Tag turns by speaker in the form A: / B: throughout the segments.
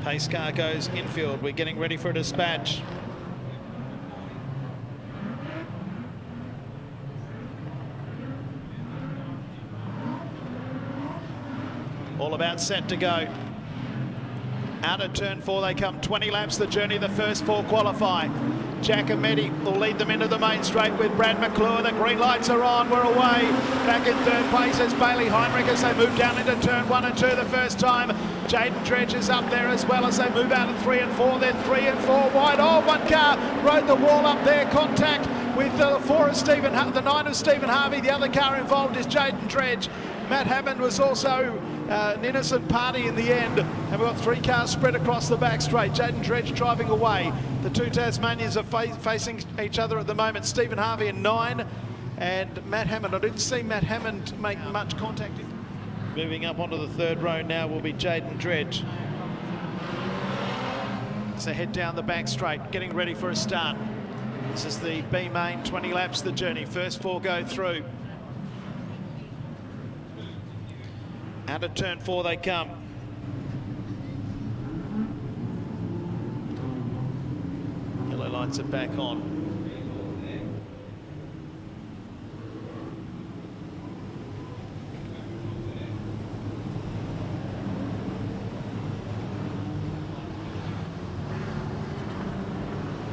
A: Pace car goes infield. We're getting ready for a dispatch. All about set to go. Out of turn 4 they come, 20 laps the journey, the first 4 qualify. Giacometti will lead them into the main straight with Brad McClure. The green lights are on, we're away. Back in third place is Bailey Heinrich as they move down into turn 1 and 2 the first time. Jaden Dredge is up there as well as they move out of 3 and 4. They're 3 and 4 wide. Oh, one car rode the wall up there. Contact with the 4 of Stephen, the 9 of Stephen Harvey. The other car involved is Jaden Dredge. Matt Hammond was also an innocent party in the end, and we've got 3 cars spread across the back straight. Jaden Dredge driving away. The 2 Tasmanians are facing each other at the moment. Stephen Harvey in 9 and Matt Hammond. I didn't see Matt Hammond make much contact. Moving up onto the 3rd row now will be Jaden Dredge. So head down the back straight, getting ready for a start. This is the B main, 20 laps the journey. First 4 go through. Out of turn 4 they come. Yellow lights are back on.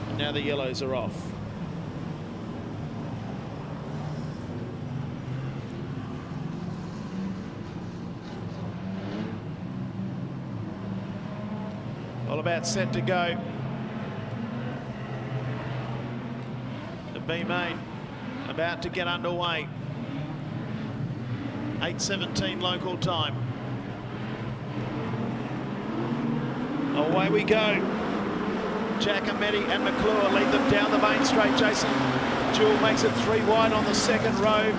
A: And now the yellows are off. All about set to go. The B main about to get underway. 8:17 local time. Away we go. Giacometti and McClure lead them down the main straight. Jason Jewell makes it 3 wide on the 2nd row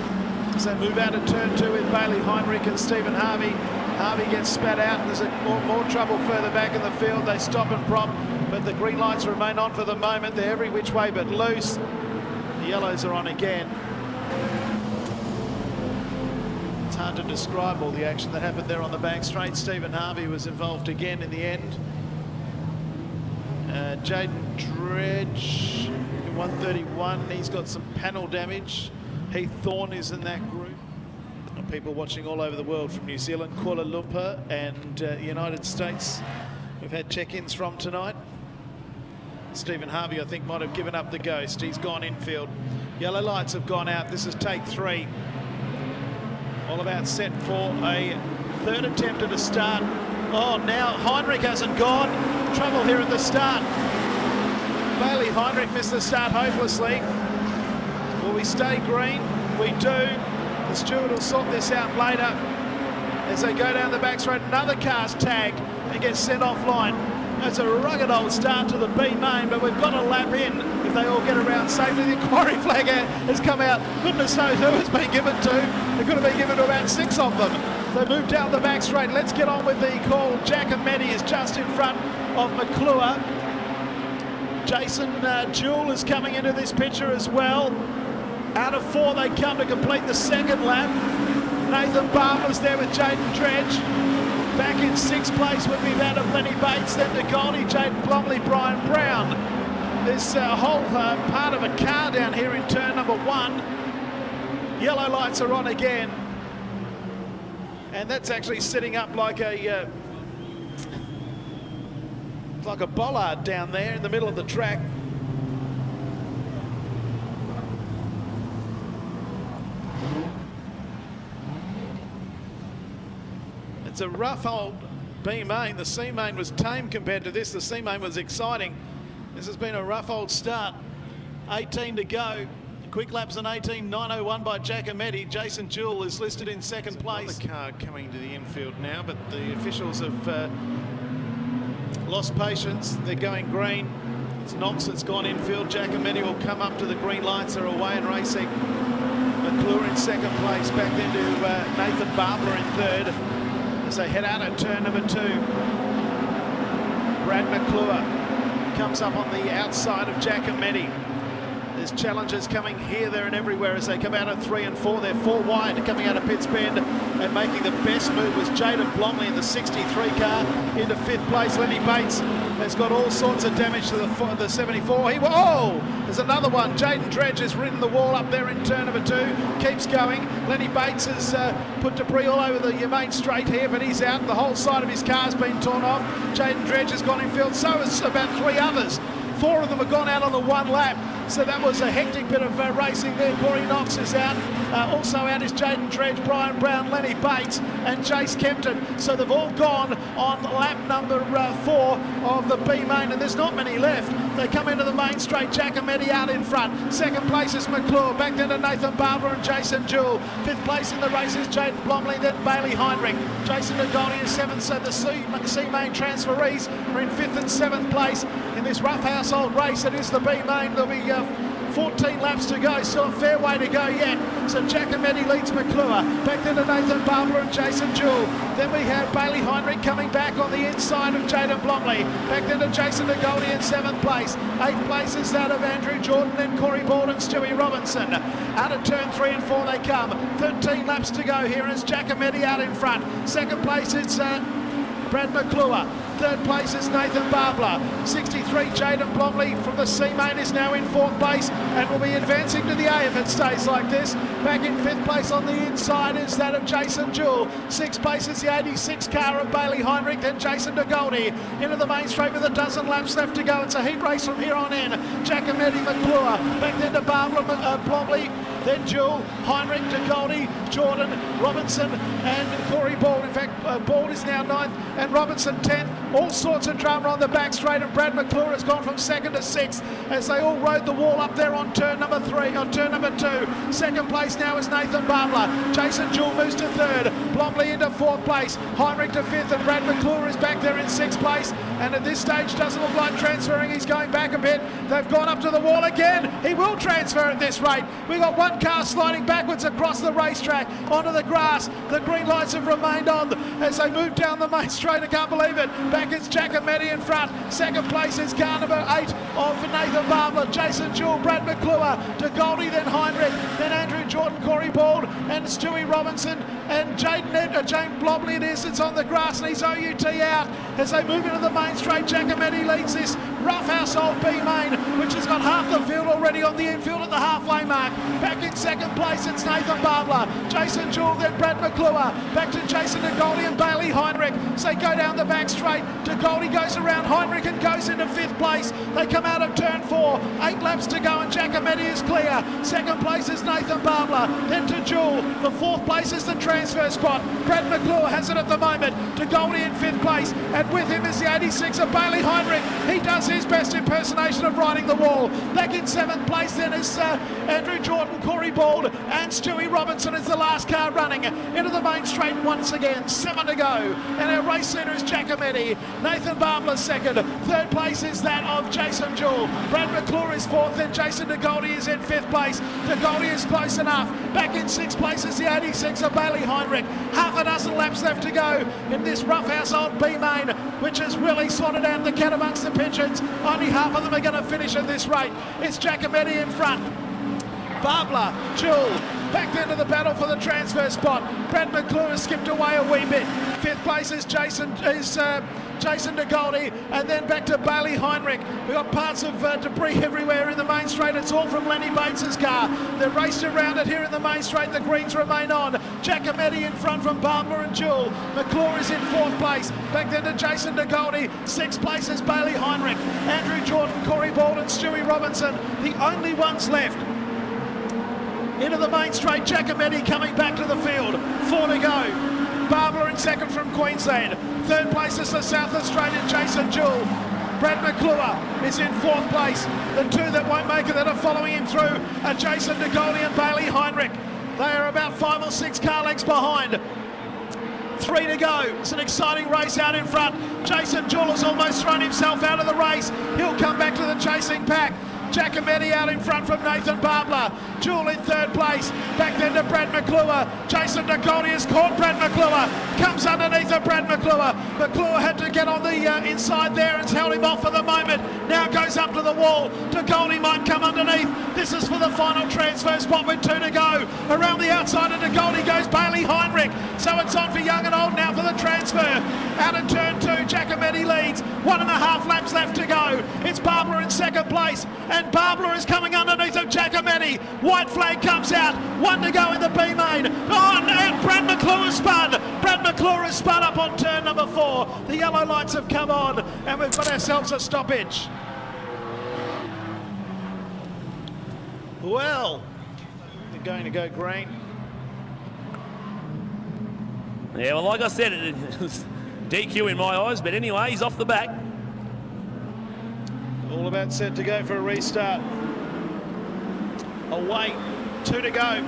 A: as they move out of turn 2 with Bailey Heinrich and Stephen Harvey. Harvey gets spat out and there's more trouble further back in the field. They stop and prop, but the green lights remain on for the moment. They're every which way but loose. The yellows are on again. It's hard to describe all the action that happened there on the back straight. Stephen Harvey was involved again in the end. Jaden Dredge in 131, he's got some panel damage. Heath Thorne is in that group. People watching all over the world from New Zealand, Kuala Lumpur and United States. We've had check-ins from tonight. Stephen Harvey, I think, might have given up the ghost. He's gone infield. Yellow lights have gone out. This is take 3. All about set for a 3rd attempt at a start. Oh, now Heinrich hasn't gone. Trouble here at the start. Bailey Heinrich missed the start hopelessly. Will we stay green? We do. The steward will sort this out later as they go down the back straight. Another car's tagged and gets sent offline. That's a rugged old start to the B main, but we've got a lap in if they all get around safely. The inquiry flag has come out. Goodness knows who it's been given to. It could have been given to about 6 of them. They move down the back straight. Let's get on with the call. Giacometti is just in front of McClure. Jason Jewell is coming into this picture as well. Out of 4 they come to complete the 2nd lap. Nathan Barber's there with Jaden Dredge. Back in 6th place would be that of Lenny Bates, then to Goldie, Jaden Blomley, Brian Brown. There's a whole part of a car down here in turn number 1. Yellow lights are on again. And that's actually setting up like a bollard down there in the middle of the track. It's a rough old B main. The C main was tame compared to this. The C main was exciting. This has been a rough old start. 18 to go. Quick laps on 18.901 by Giacometti. Jason Jewell is listed in 2nd place. The car coming to the infield now, but the officials have lost patience. They're going green. It's Knox that's gone infield. Giacometti will come up to the green lights. They're away and racing. McClure in 2nd place. Back then to Nathan Barber in 3rd. As they head out at turn number 2. Brad McClure comes up on the outside of Giacometti. There's challengers coming here, there and everywhere as they come out of 3 and 4. They're 4 wide coming out of Pitts Bend, and making the best move was Jaden Blomley in the 63 car into 5th place. Lenny Bates has got all sorts of damage to the 74. There's another one. Jaden Dredge has ridden the wall up there in turn number 2. Keeps going. Lenny Bates has put debris all over the main straight here, but he's out. The whole side of his car's been torn off. Jaden Dredge has gone in field. So has about 3 others. 4 of them have gone out on the 1 lap. So that was a hectic bit of racing there. Corey Knox is out. Also out is Jaden Dredge, Brian Brown, Lenny Bates and Chase Kempton. So they've all gone on lap number 4 of the B main, and there's not many left. They come into the main straight. Giacometti out in front. Second place is McClure. Back then to Nathan Barber and Jason Jewell. 5th place in the race is Jaden Blomley, then Bailey Heinrich. Jason Nagoni is 7th, so the C main transferees are in 5th and 7th place in this rough household race. It is the B main. There'll be 14 laps to go, still a fair way to go yet. So Giacometti leads McClure. Back then to Nathan Barber and Jason Jewell. Then we have Bailey Heinrich coming back on the inside of Jaden Blomley. Back then to Jason Nagoni in 7th place. 8th place is that of Andrew Jordan, then Corey Bald and Stewie Robinson. Out of turn 3 and 4 they come. 13 laps to go here, and it's Giacometti out in front. 2nd place it's Brad McClure. 3rd place is Nathan Barbler. 63 Jaden Blomley from the C main is now in 4th place and will be advancing to the A if it stays like this. Back in 5th place on the inside is that of Jason Jewell. 6th place is the 86 car of Bailey Heinrich, then Jason DeGoldie into the main straight with a dozen laps left to go. It's a heat race from here on in. Giacometti, McClure, back then to Barbler, Blomley, then Jewell, Heinrich, DeGoldie, Jordan, Robinson and Corey Bald. In fact, Bald is now 9th and Robinson 10th. All sorts of drama on the back straight, and Brad McClure has gone from 2nd to 6th as they all rode the wall up there on turn number 3, on turn number 2. 2nd place now is Nathan Barbler. Jason Jewell moves to 3rd. Blomley into 4th place. Heinrich to 5th, and Brad McClure is back there in 6th place. And at this stage doesn't look like transferring. He's going back a bit. They've gone up to the wall again. He will transfer at this rate. We've got one car sliding backwards across the racetrack onto the grass. The green lights have remained on as they move down the main straight. I can't believe it. Back is Giacometti in front. 2nd place is car number 8 of Nathan Barbler, Jason Jewell, Brad McClure, to Goldie, then Heinrich, then Andrew Jordan, Corey Bald, and Stewie Robinson, and Jaden Blomley it is. It's on the grass, and he's OUT out as they move into the main straight. Giacometti leads this rough household B main, which has got half the field already on the infield at the halfway mark. Back in 2nd place, it's Nathan Barbler, Jason Jewell, then Brad McClure, back to Jason DeGoldie and Bailey Heinrich. So they go down the back straight. DeGoldie goes around Heinrich and goes into 5th place. They come out of turn 4. 8 laps to go and Giacometti is clear. 2nd place is Nathan Barbler, then to Jewell. The 4th place is the transfer spot. Brad McClure has it at the moment. DeGoldie in 5th place, and with him is the 86 of Bailey Heinrich. He does his best impersonation of riding the wall. Back in 7th place then is Andrew Jordan, Corey Bald and Stewie Robinson is the last car running into the main straight once again. 7 to go, and our race leader is Giacometti. Nathan Barbler 2nd. 3rd place is that of Jason Jewell. Brad McClure is 4th, then Jason DeGoldie is in 5th place. DeGoldie is close enough. Back in 6th place is the 86 of Bailey Heinrich. Half a dozen laps left to go in this rough household B main, which has really sorted out the cat amongst the pigeons. Only half of them are going to finish at this rate. It's Giacometti in front. Barbler, Jewell, back into the battle for the transfer spot. Brad McClure has skipped away a wee bit. 5th place is Jason DeGoldie, and then back to Bailey Heinrich. We've got parts of debris everywhere in the main straight. It's all from Lenny Bates's car. They're raced around it here in the main straight. The greens remain on. Giacometti in front from Barbler and Jewell. McClure is in 4th place. Back then to Jason DeGoldie. 6th place is Bailey Heinrich. Andrew Jordan, Corey Bald and Stewie Robinson, the only ones left. Into the main straight, Giacometti coming back to the field. 4 to go. Barbler in 2nd from Queensland. 3rd place is the South Australian Jason Jewell. Brad McClure is in 4th place. The 2 that won't make it that are following him through are Jason DeGoldie and Bailey Heinrich. They are about 5 or 6 car lengths behind. 3 to go. It's an exciting race out in front. Jason Jewell has almost thrown himself out of the race. He'll come back to the chasing pack. Giacometti out in front from Nathan Barbler. Jewell in 3rd place. Back then to Brad McClure. Jason DeGoldie has caught Brad McClure. Comes underneath of Brad McClure. McClure had to get on the inside there and held him off for the moment. Now goes up to the wall. De Goldie might come underneath. This is for the final transfer spot with 2 to go. Around the outside of De Goldie goes Bailey Heinrich. So it's on for young and old now for the transfer. Out of turn 2, Giacometti leads. 1.5 laps left to go. It's Barbara in second place. And Barbara is coming underneath of Giacometti. White flag comes out. 1 to go in the B main. Oh, and Brad McClure spun. Brad McClure has spun up on turn number 4. The yellow lights have come on and we've got ourselves a stoppage. Well, they're going to go green.
B: Yeah, well, like I said, it was DQ in my eyes, but anyway, he's off the back.
A: All about set to go for a restart. Away, 2 to go.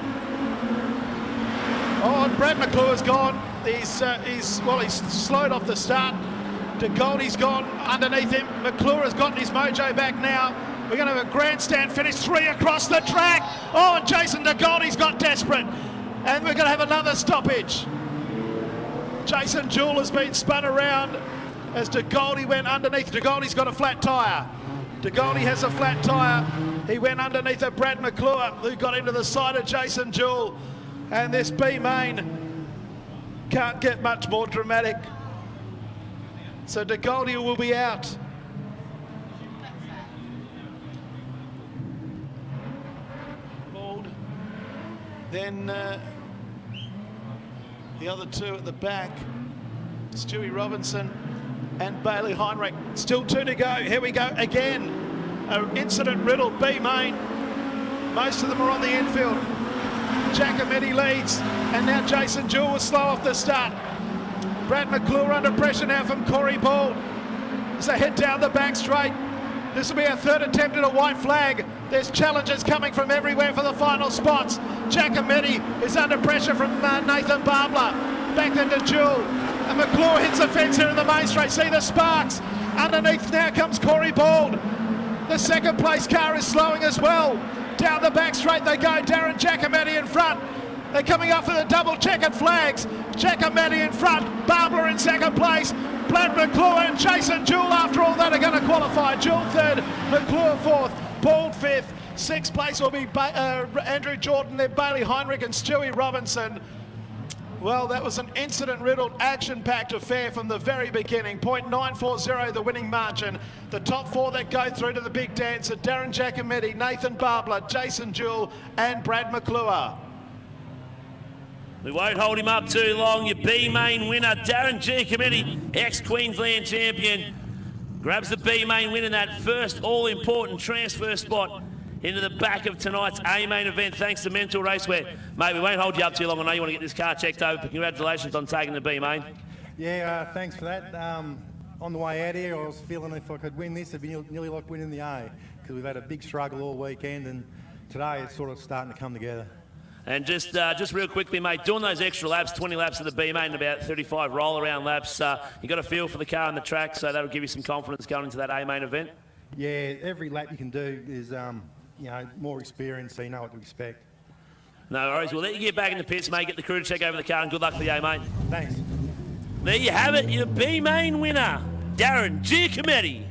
A: Oh, and Brad McClure's gone. He's slowed off the start. De Goldie's gone underneath him. McClure has gotten his mojo back now. We're going to have a grandstand finish, 3 across the track. Oh, and Jason De Goldie's got desperate. And we're going to have another stoppage. Jason Jewell has been spun around as De Goldie went underneath. De Goldie's got a flat tyre. De Goldie has a flat tyre. He went underneath of Brad McClure, who got into the side of Jason Jewell. And this B main can't get much more dramatic. So De Goldie will be out. Then the other 2 at the back, Stewie Robinson and Bailey Heinrich. Still 2 to go. Here we go again. An incident-riddled B main. Most of them are on the infield. Giacometti leads, and now Jason Jewell was slow off the start. Brad McClure under pressure now from Corey Ball. As they head down the back straight. This will be our 3rd attempt at a white flag. There's challenges coming from everywhere for the final spots. Giacometti is under pressure from Nathan Barbler. Back into Jewell. And McClure hits the fence here in the main straight. See the sparks. Underneath now comes Corey Bald. The second place car is slowing as well. Down the back straight they go. Darren Giacometti in front. They're coming up for the double checkered flags. Giacometti in front. Barbler in second place. Brad McClure and Jason Jewell after all that are going to qualify. Jewell 3rd, McClure 4th, Bald 5th. 6th place will be Andrew Jordan, then Bailey Heinrich and Stewie Robinson. Well, that was an incident-riddled, action-packed affair from the very beginning. .940 the winning margin. The top 4 that go through to the big dance are Darren Giacometti, Nathan Barbler, Jason Jewell and Brad McClure.
B: We won't hold him up too long. Your B main winner, Darren Giacometti, ex-Queensland champion, grabs the B main win in that first all-important transfer spot into the back of tonight's A main event, thanks to Mental Raceway. Mate, we won't hold you up too long. I know you want to get this car checked over, but congratulations on taking the B main.
C: Yeah, thanks for that. On the way out here, I was feeling if I could win this, it'd be nearly like winning the A, because we've had a big struggle all weekend, and today it's sort of starting to come together.
B: And just real quickly, mate, doing those extra laps, 20 laps of the B main, about 35 roll-around laps, you got a feel for the car and the track, so that'll give you some confidence going into that A main event?
C: Yeah, every lap you can do is, more experience, so you know what to expect.
B: No worries. We'll let you get back in the pits, mate. Get the crew to check over the car, and good luck for the A, mate.
C: Thanks.
B: There you have it, your B main winner, Darren Giacometti.